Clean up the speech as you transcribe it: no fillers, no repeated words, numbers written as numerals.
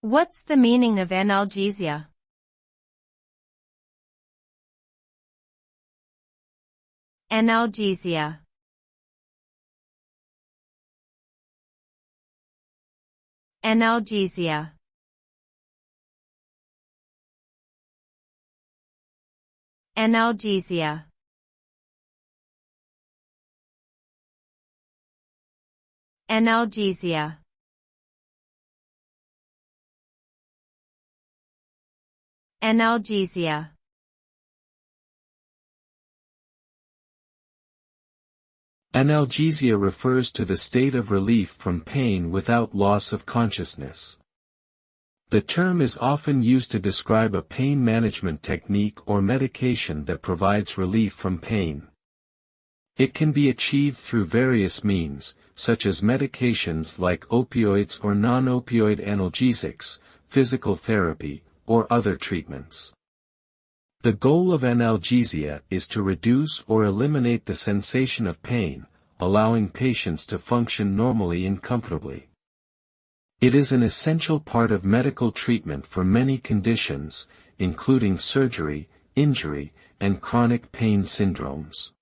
What's the meaning of analgesia? Analgesia. Analgesia. Analgesia. Analgesia. Analgesia. Analgesia refers to the state of relief from pain without loss of consciousness. The term is often used to describe a pain management technique or medication that provides relief from pain. It can be achieved through various means, such as medications like opioids or non-opioid analgesics, physical therapy, or other treatments. The goal of analgesia is to reduce or eliminate the sensation of pain, allowing patients to function normally and comfortably. It is an essential part of medical treatment for many conditions, including surgery, injury, and chronic pain syndromes.